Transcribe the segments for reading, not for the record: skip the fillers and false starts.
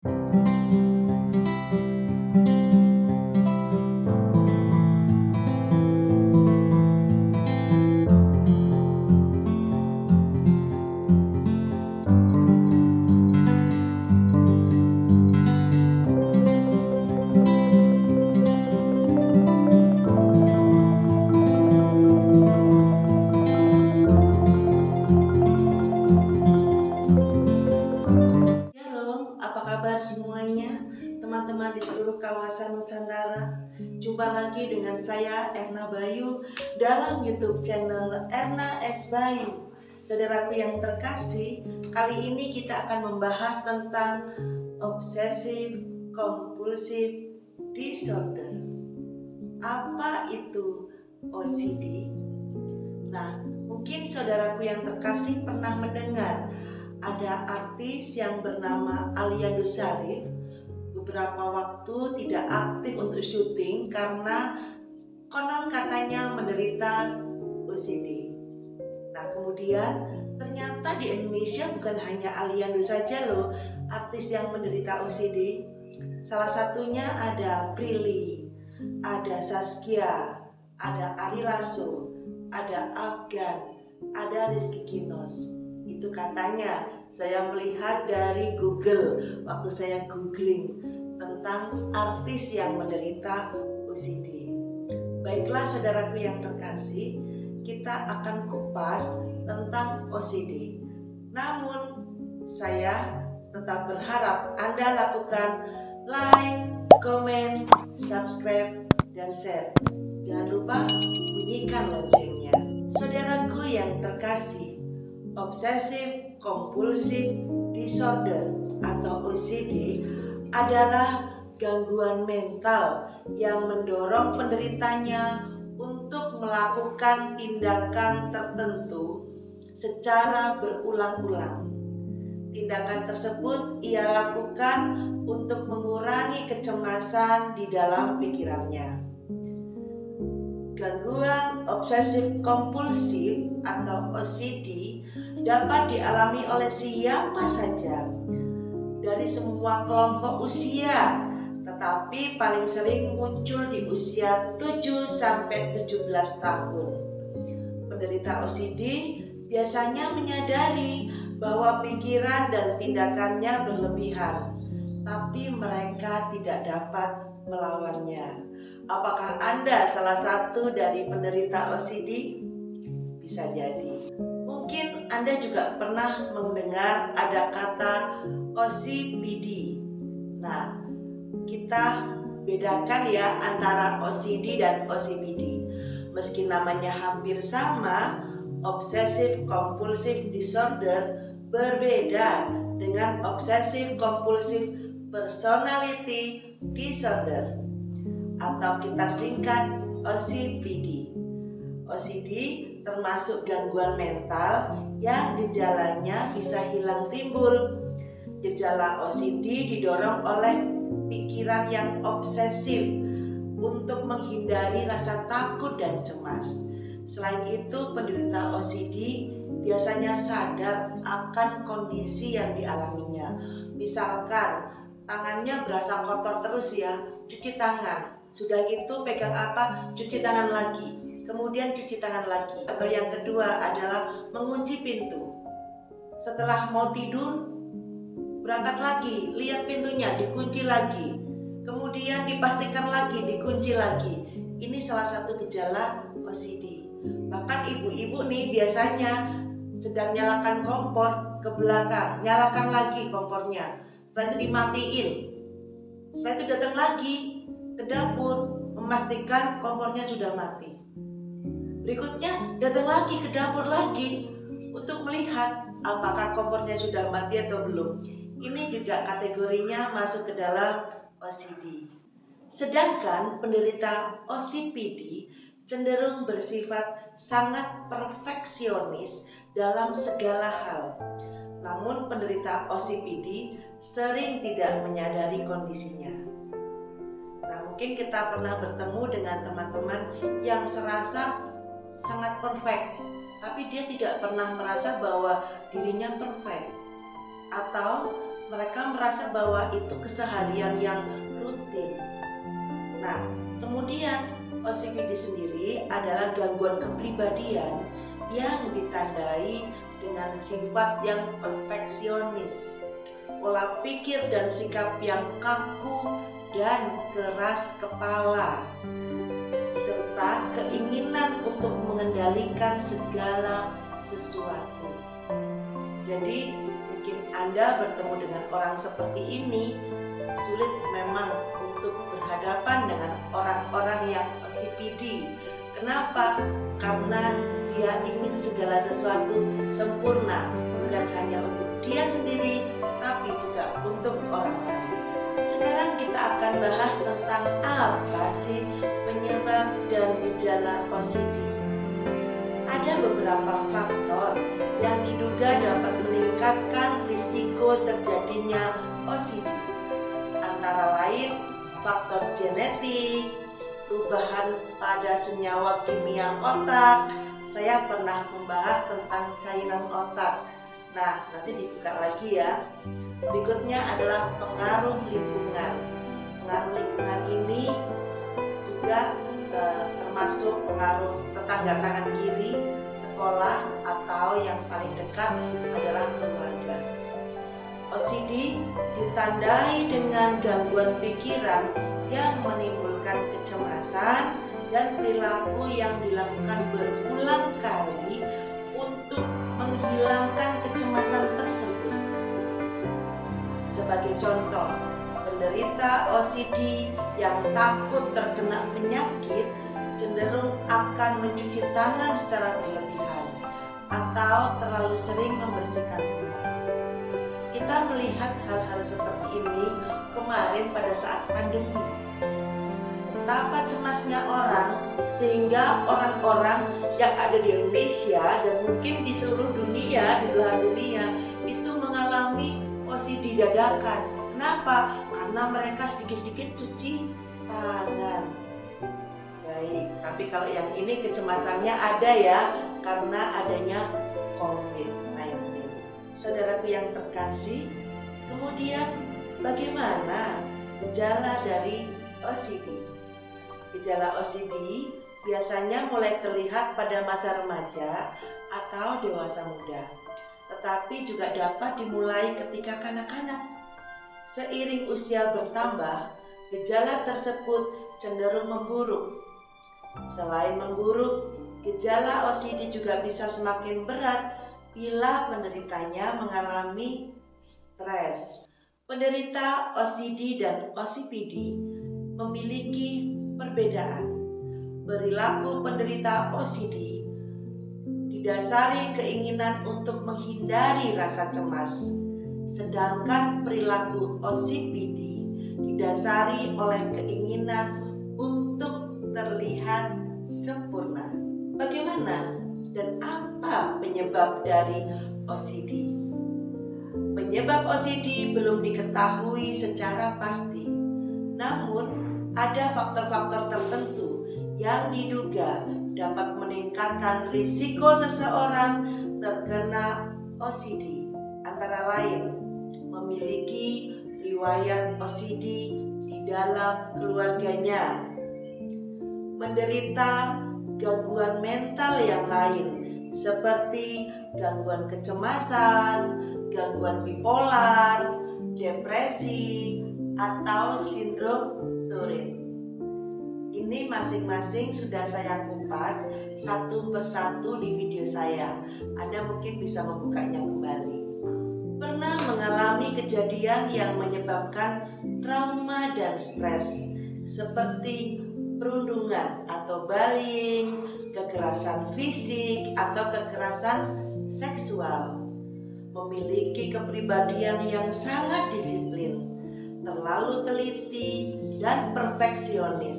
Halo, apa kabar semuanya? Teman-teman di seluruh kawasan Nusantara. Jumpa lagi dengan saya Erna Bayu dalam YouTube channel Erna S. Bayu. Saudaraku yang terkasih, kali ini kita akan membahas tentang obsessive compulsive disorder. Apa itu OCD? Nah, mungkin saudaraku yang terkasih pernah mendengar ada artis yang bernama Aliando Syarif beberapa waktu tidak aktif untuk syuting karena konon katanya menderita OCD. Nah, kemudian ternyata di Indonesia bukan hanya Aliando saja loh artis yang menderita OCD. Salah satunya ada Prilly, ada Zaskia, ada Ari Lasso, ada Afgan, ada Rizky Kinos. Itu katanya, saya melihat dari Google waktu saya googling tentang artis yang menderita OCD. Baiklah saudaraku yang terkasih, kita akan kupas tentang OCD. Namun saya tetap berharap Anda lakukan like, comment, subscribe, dan share. Jangan lupa bunyikan loncengnya. Saudaraku yang terkasih, obsessive compulsive disorder atau OCD adalah gangguan mental yang mendorong penderitanya untuk melakukan tindakan tertentu secara berulang-ulang. Tindakan tersebut ia lakukan untuk mengurangi kecemasan di dalam pikirannya. Gangguan obsesif kompulsif atau OCD dapat dialami oleh siapa saja dari semua kelompok usia, tetapi paling sering muncul di usia 7-17 tahun. Penderita OCD biasanya menyadari bahwa pikiran dan tindakannya berlebihan, tapi mereka tidak dapat melawannya. Apakah Anda salah satu dari penderita OCD? Bisa jadi. Mungkin Anda juga pernah mendengar ada kata OCPD. Nah, kita bedakan ya antara OCD dan OCPD. Meski namanya hampir sama, Obsessive Compulsive Disorder berbeda dengan Obsessive Compulsive Personality Disorder atau kita singkat OCPD. OCD termasuk gangguan mental yang gejalanya bisa hilang timbul. Gejala OCD didorong oleh pikiran yang obsesif untuk menghindari rasa takut dan cemas. Selain itu, penderita OCD biasanya sadar akan kondisi yang dialaminya. Misalkan tangannya berasa kotor terus ya, cuci tangan. Sudah itu pegang apa, cuci tangan lagi, kemudian cuci tangan lagi. Atau yang kedua adalah mengunci pintu. Setelah mau tidur, berangkat lagi, lihat pintunya, dikunci lagi. Kemudian dipastikan lagi, dikunci lagi. Ini salah satu gejala OCD. Bahkan ibu-ibu nih biasanya sedang nyalakan kompor ke belakang, nyalakan lagi kompornya. Setelah itu dimatiin. Setelah itu datang lagi ke dapur memastikan kompornya sudah mati. Berikutnya datang lagi ke dapur lagi untuk melihat apakah kompornya sudah mati atau belum. Ini juga kategorinya masuk ke dalam OCD. Sedangkan penderita OCPD cenderung bersifat sangat perfeksionis dalam segala hal. Namun penderita OCPD sering tidak menyadari kondisinya. Mungkin kita pernah bertemu dengan teman-teman yang serasa sangat perfect, tapi dia tidak pernah merasa bahwa dirinya perfect. Atau mereka merasa bahwa itu keseharian yang rutin. Nah, kemudian OCPD sendiri adalah gangguan kepribadian yang ditandai dengan sifat yang perfeksionis, pola pikir dan sikap yang kaku dan keras kepala, serta keinginan untuk mengendalikan segala sesuatu. Jadi mungkin Anda bertemu dengan orang seperti ini, sulit memang untuk berhadapan dengan orang-orang yang OCPD. Kenapa? Karena dia ingin segala sesuatu sempurna, bukan hanya untuk dia sendiri, tapi juga untuk orang lain. Sekarang kita akan bahas tentang apa sih penyebab dan gejala OCD. Ada beberapa faktor yang diduga dapat meningkatkan risiko terjadinya OCD. Antara lain faktor genetik, perubahan pada senyawa kimia otak. Saya pernah membahas tentang cairan otak. Nah, nanti dibuka lagi ya. Berikutnya adalah pengaruh lingkungan. Pengaruh lingkungan ini juga termasuk pengaruh tetangga kanan kiri, sekolah, atau yang paling dekat adalah keluarga. OCD ditandai dengan gangguan pikiran yang menimbulkan kecemasan dan perilaku yang dilakukan berulang kali untuk menghilangkan kecemasan tersebut. Sebagai contoh, penderita OCD yang takut terkena penyakit cenderung akan mencuci tangan secara berlebihan atau terlalu sering membersihkan rumah. Kita melihat hal-hal seperti ini kemarin pada saat pandemi. Betapa cemasnya orang sehingga orang-orang yang ada di Indonesia dan mungkin di seluruh dunia, di belahan dunia itu mengalami OCD dadakan. Kenapa? Karena mereka sedikit-sedikit cuci tangan. Baik, tapi kalau yang ini kecemasannya ada ya, karena adanya COVID-19. Saudaraku yang terkasih, kemudian bagaimana gejala dari OCD? Gejala OCD biasanya mulai terlihat pada masa remaja atau dewasa muda, tetapi juga dapat dimulai ketika kanak-kanak. Seiring usia bertambah, gejala tersebut cenderung memburuk. Selain memburuk, gejala OCD juga bisa semakin berat bila penderitanya mengalami stres. Penderita OCD dan OCPD memiliki perbedaan. Perilaku penderita OCD didasari keinginan untuk menghindari rasa cemas, sedangkan perilaku OCPD didasari oleh keinginan untuk terlihat sempurna. Bagaimana dan apa penyebab dari OCD? Penyebab OCD belum diketahui secara pasti, namun ada faktor-faktor tertentu yang diduga dapat meningkatkan risiko seseorang terkena OCD. Antara lain, memiliki riwayat OCD di dalam keluarganya, menderita gangguan mental yang lain seperti gangguan kecemasan, gangguan bipolar, depresi, atau sindrom Tourette. Ini masing-masing sudah saya kupas satu persatu di video saya. Anda mungkin bisa membukanya kembali. Pernah mengalami kejadian yang menyebabkan trauma dan stres seperti perundungan atau bullying, kekerasan fisik atau kekerasan seksual. Memiliki kepribadian yang sangat disiplin, terlalu teliti dan perfeksionis.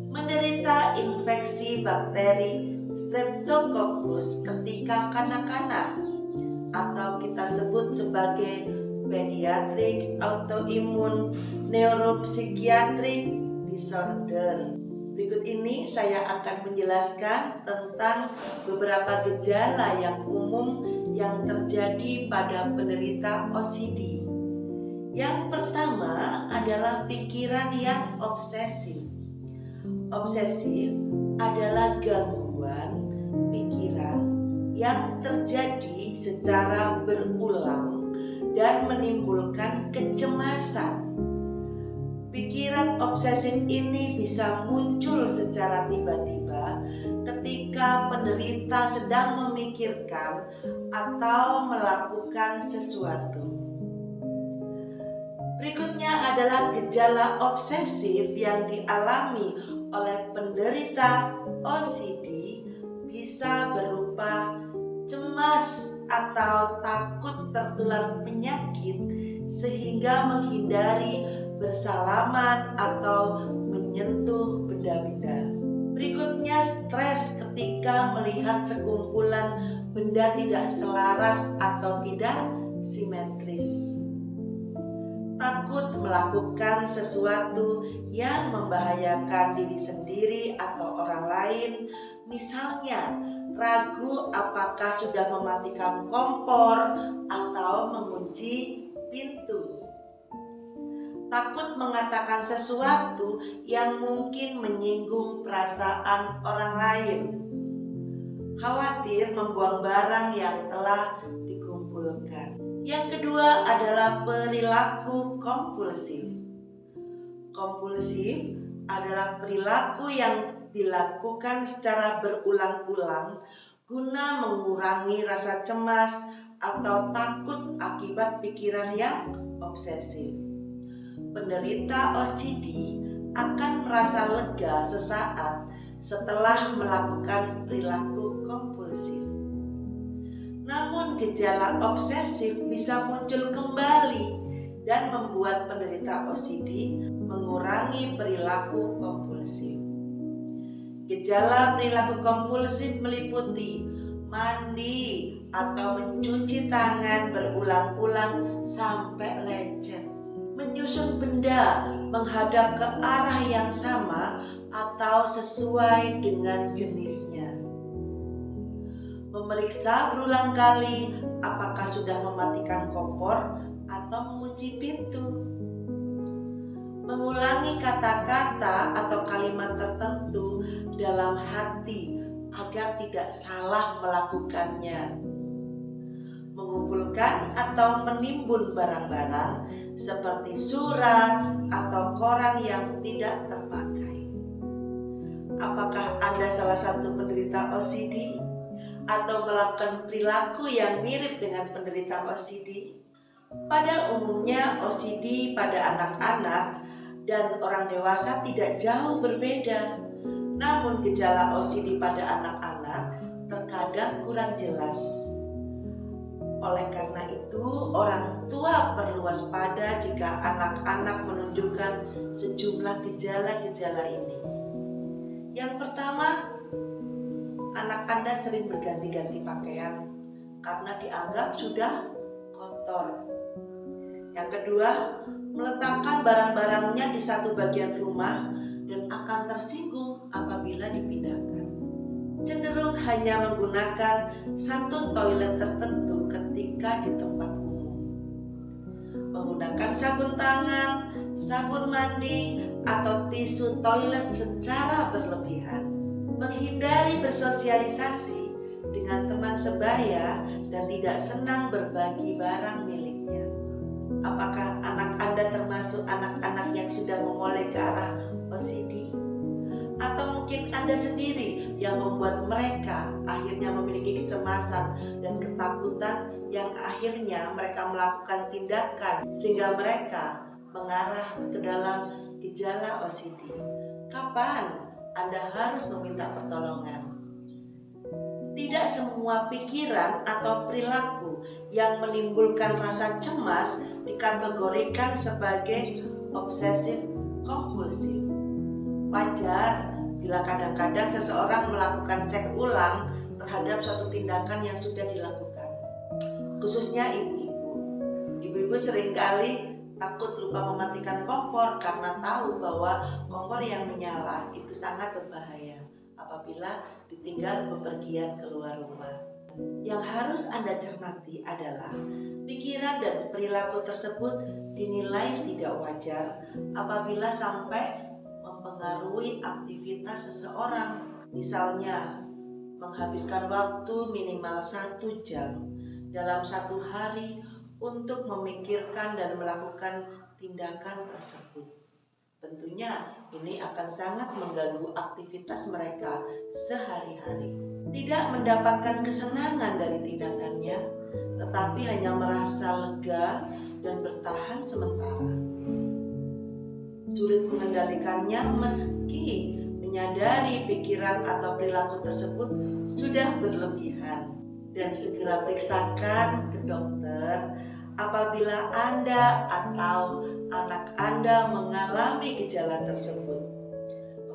Menderita infeksi bakteri Streptococcus ketika kanak-kanak atau kita sebut sebagai pediatric autoimmune neuropsychiatric disorder. Berikut ini saya akan menjelaskan tentang beberapa gejala yang umum yang terjadi pada penderita OCD. Yang pertama adalah pikiran yang obsesif. Obsesif adalah gangguan pikiran yang terjadi secara berulang dan menimbulkan kecemasan. Pikiran obsesif ini bisa muncul secara tiba-tiba ketika penderita sedang memikirkan atau melakukan sesuatu. Berikutnya adalah gejala obsesif yang dialami oleh penderita OCD bisa berupa cemas atau takut tertular penyakit sehingga menghindari bersalaman atau menyentuh benda-benda. Berikutnya stres ketika melihat sekumpulan benda tidak selaras atau tidak simetris. Takut melakukan sesuatu yang membahayakan diri sendiri atau orang lain, misalnya ragu apakah sudah mematikan kompor atau mengunci pintu. Takut mengatakan sesuatu yang mungkin menyinggung perasaan orang lain. Khawatir membuang barang yang telah dikumpulkan. Yang kedua adalah perilaku kompulsif. Kompulsif adalah perilaku yang dilakukan secara berulang-ulang guna mengurangi rasa cemas atau takut akibat pikiran yang obsesif. Penderita OCD akan merasa lega sesaat setelah melakukan perilaku kompulsif. Namun gejala obsesif bisa muncul kembali dan membuat penderita OCD mengurangi perilaku kompulsif. Gejala perilaku kompulsif meliputi mandi atau mencuci tangan berulang-ulang sampai lecet, menyusun benda menghadap ke arah yang sama atau sesuai dengan jenisnya, memeriksa berulang kali apakah sudah mematikan kompor atau mengunci pintu, mengulangi kata-kata atau kalimat tertentu dalam hati agar tidak salah melakukannya, mengumpulkan atau menimbun barang-barang seperti surat atau koran yang tidak terpakai. Apakah Anda salah satu penderita OCD? Atau melakukan perilaku yang mirip dengan penderita OCD? Pada umumnya OCD pada anak-anak dan orang dewasa tidak jauh berbeda. Namun gejala OCD pada anak-anak terkadang kurang jelas. Oleh karena itu, orang tua perlu waspada jika anak-anak menunjukkan sejumlah gejala-gejala ini. Yang pertama, anak Anda sering berganti-ganti pakaian karena dianggap sudah kotor. Yang kedua, meletakkan barang-barangnya di satu bagian rumah dan akan tersinggung apabila dipindahkan. Cenderung hanya menggunakan satu toilet tertentu ketika di tempat umum. Menggunakan sabun tangan, sabun mandi, atau tisu toilet secara berlebihan. Menghindari bersosialisasi dengan teman sebaya dan tidak senang berbagi barang miliknya. Apakah anak Anda termasuk anak-anak yang sudah memulai ke arah OCD? Atau mungkin Anda sendiri yang membuat mereka akhirnya memiliki kecemasan dan ketakutan yang akhirnya mereka melakukan tindakan sehingga mereka mengarah ke dalam gejala OCD. Kapan Anda harus meminta pertolongan? Tidak semua pikiran atau perilaku yang menimbulkan rasa cemas dikategorikan sebagai obsesif kompulsif. Wajar bila kadang-kadang seseorang melakukan cek ulang terhadap suatu tindakan yang sudah dilakukan. Khususnya ibu-ibu. Ibu-ibu seringkali takut lupa mematikan kompor karena tahu bahwa kompor yang menyala itu sangat berbahaya apabila ditinggal bepergian keluar rumah. Yang harus Anda cermati adalah pikiran dan perilaku tersebut dinilai tidak wajar apabila sampai mempengaruhi aktivitas seseorang. Misalnya, menghabiskan waktu minimal 1 jam dalam satu hari untuk memikirkan dan melakukan tindakan tersebut. Tentunya ini akan sangat mengganggu aktivitas mereka sehari-hari. Tidak mendapatkan kesenangan dari tindakannya, tetapi hanya merasa lega dan bertahan sementara. Sulit mengendalikannya meski menyadari pikiran atau perilaku tersebut sudah berlebihan. Dan segera periksakan ke dokter apabila Anda atau anak Anda mengalami gejala tersebut.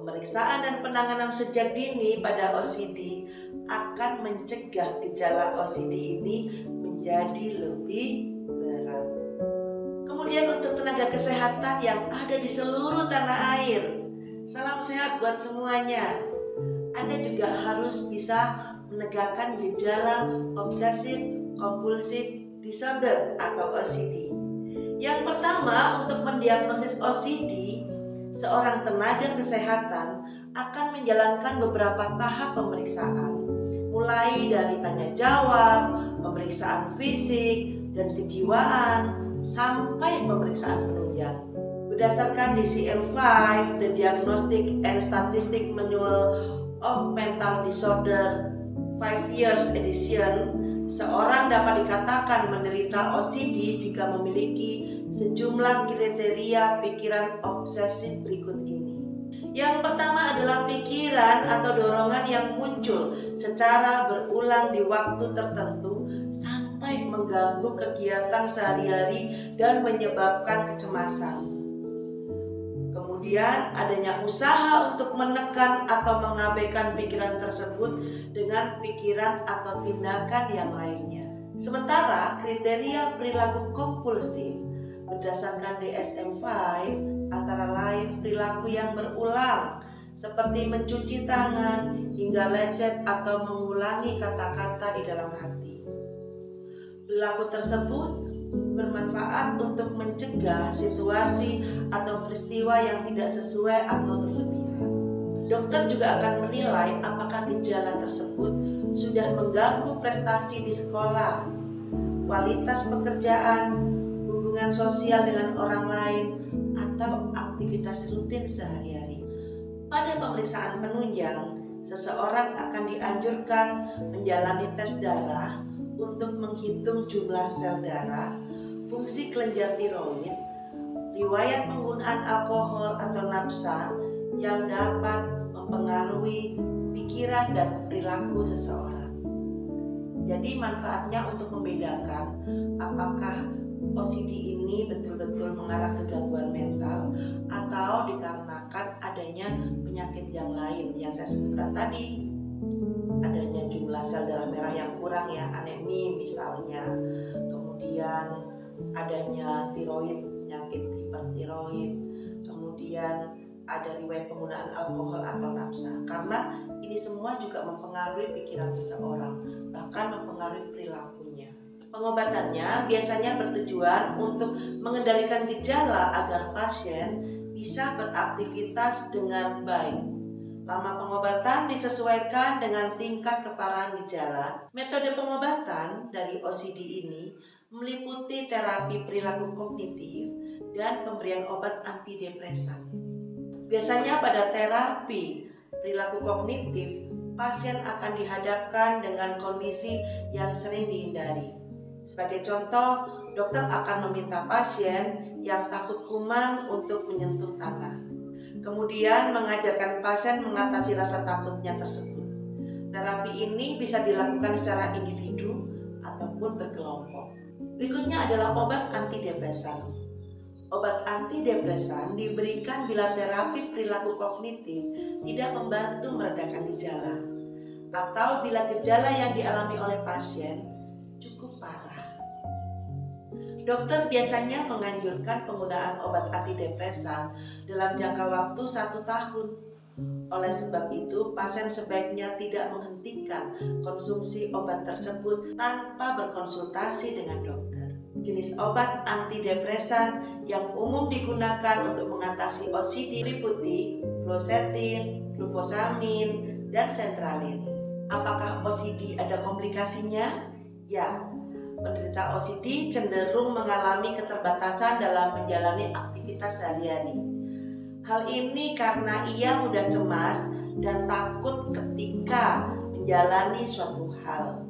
Pemeriksaan dan penanganan sejak dini pada OCD akan mencegah gejala OCD ini menjadi lebih berat. Kemudian untuk tenaga kesehatan yang ada di seluruh tanah air, salam sehat buat semuanya. Anda juga harus bisa menegakkan gejala obsesif compulsive disorder atau OCD. Yang pertama, untuk mendiagnosis OCD, seorang tenaga kesehatan akan menjalankan beberapa tahap pemeriksaan, mulai dari tanya jawab, pemeriksaan fisik dan kejiwaan, sampai pemeriksaan penunjang. Berdasarkan DCM-5, The Diagnostic and Statistics Manual of Mental Disorder 5 Years Edition, seorang dapat dikatakan menderita OCD jika memiliki sejumlah kriteria pikiran obsesif berikut ini. Yang pertama adalah pikiran atau dorongan yang muncul secara berulang di waktu tertentu sampai mengganggu kegiatan sehari-hari dan menyebabkan kecemasan. Kemudian adanya usaha untuk menekan atau mengabaikan pikiran tersebut dengan pikiran atau tindakan yang lainnya. Sementara kriteria perilaku kompulsif berdasarkan DSM-5 antara lain perilaku yang berulang seperti mencuci tangan hingga lecet atau mengulangi kata-kata di dalam hati. Perilaku tersebut bermanfaat untuk mencegah situasi atau peristiwa yang tidak sesuai atau berlebihan. Dokter juga akan menilai apakah gejala tersebut sudah mengganggu prestasi di sekolah, kualitas pekerjaan, hubungan sosial dengan orang lain, atau aktivitas rutin sehari-hari. Pada pemeriksaan penunjang, seseorang akan dianjurkan menjalani tes darah untuk menghitung jumlah sel darah, fungsi kelenjar tiroid, riwayat penggunaan alkohol atau nafsa yang dapat mempengaruhi pikiran dan perilaku seseorang. Jadi manfaatnya untuk membedakan apakah OCD ini betul-betul mengarah ke gangguan mental atau dikarenakan adanya penyakit yang lain yang saya sebutkan tadi. Adanya jumlah sel darah merah yang kurang ya, anemi misalnya. Kemudian adanya tiroid, penyakit hipertiroid. Kemudian ada riwayat penggunaan alkohol atau nafsa. Karena ini semua juga mempengaruhi pikiran seseorang, bahkan mempengaruhi perilakunya. Pengobatannya biasanya bertujuan untuk mengendalikan gejala agar pasien bisa beraktivitas dengan baik. Lama pengobatan disesuaikan dengan tingkat keparahan gejala. Metode pengobatan dari OCD ini meliputi terapi perilaku kognitif dan pemberian obat antidepresan. Biasanya pada terapi perilaku kognitif, pasien akan dihadapkan dengan kondisi yang sering dihindari. Sebagai contoh, dokter akan meminta pasien yang takut kuman untuk menyentuh tanah. Kemudian mengajarkan pasien mengatasi rasa takutnya tersebut. Terapi ini bisa dilakukan secara individu ataupun berkelompok. Berikutnya adalah obat antidepresan. Obat antidepresan diberikan bila terapi perilaku kognitif tidak membantu meredakan gejala, atau bila gejala yang dialami oleh pasien cukup parah. Dokter biasanya menganjurkan penggunaan obat antidepresan dalam jangka waktu 1 tahun. Oleh sebab itu, pasien sebaiknya tidak menghentikan konsumsi obat tersebut tanpa berkonsultasi dengan dokter. Jenis obat antidepresan yang umum digunakan untuk mengatasi OCD meliputi fluoxetine, fluvoxamine, dan sertralin. Apakah OCD ada komplikasinya? Ya, penderita OCD cenderung mengalami keterbatasan dalam menjalani aktivitas sehari-hari. Hal ini karena ia mudah cemas dan takut ketika menjalani suatu hal.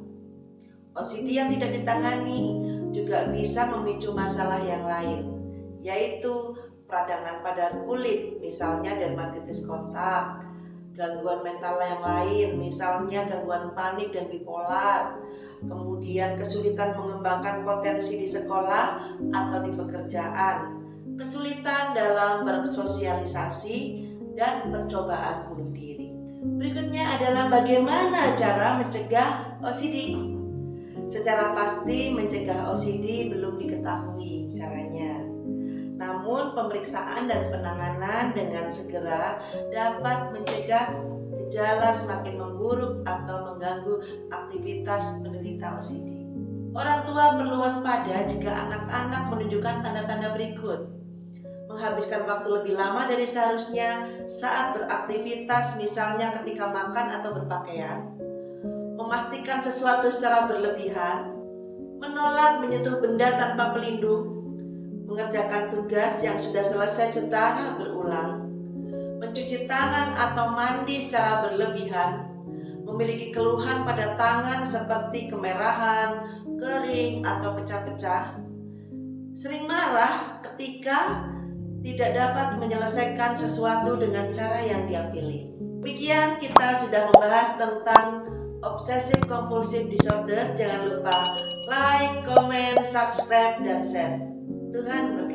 OCD yang tidak ditangani juga bisa memicu masalah yang lain, yaitu peradangan pada kulit, misalnya dermatitis kontak, gangguan mental yang lain, misalnya gangguan panik dan bipolar, kemudian kesulitan mengembangkan potensi di sekolah atau di pekerjaan, kesulitan dalam bersosialisasi, dan percobaan bunuh diri. Berikutnya adalah bagaimana cara mencegah OCD. Secara pasti mencegah OCD belum diketahui caranya. Namun pemeriksaan dan penanganan dengan segera dapat mencegah gejala semakin memburuk atau mengganggu aktivitas penderita OCD. Orang tua perlu waspada jika anak-anak menunjukkan tanda-tanda berikut. Menghabiskan waktu lebih lama dari seharusnya saat beraktivitas, misalnya ketika makan atau berpakaian. Memastikan sesuatu secara berlebihan. Menolak menyentuh benda tanpa pelindung. Mengerjakan tugas yang sudah selesai secara berulang, mencuci tangan atau mandi secara berlebihan, memiliki keluhan pada tangan seperti kemerahan, kering, atau pecah-pecah, sering marah ketika tidak dapat menyelesaikan sesuatu dengan cara yang dia pilih. Demikian kita sudah membahas tentang obsessive compulsive disorder. Jangan lupa like, comment, subscribe, dan share. Tuhan berkati.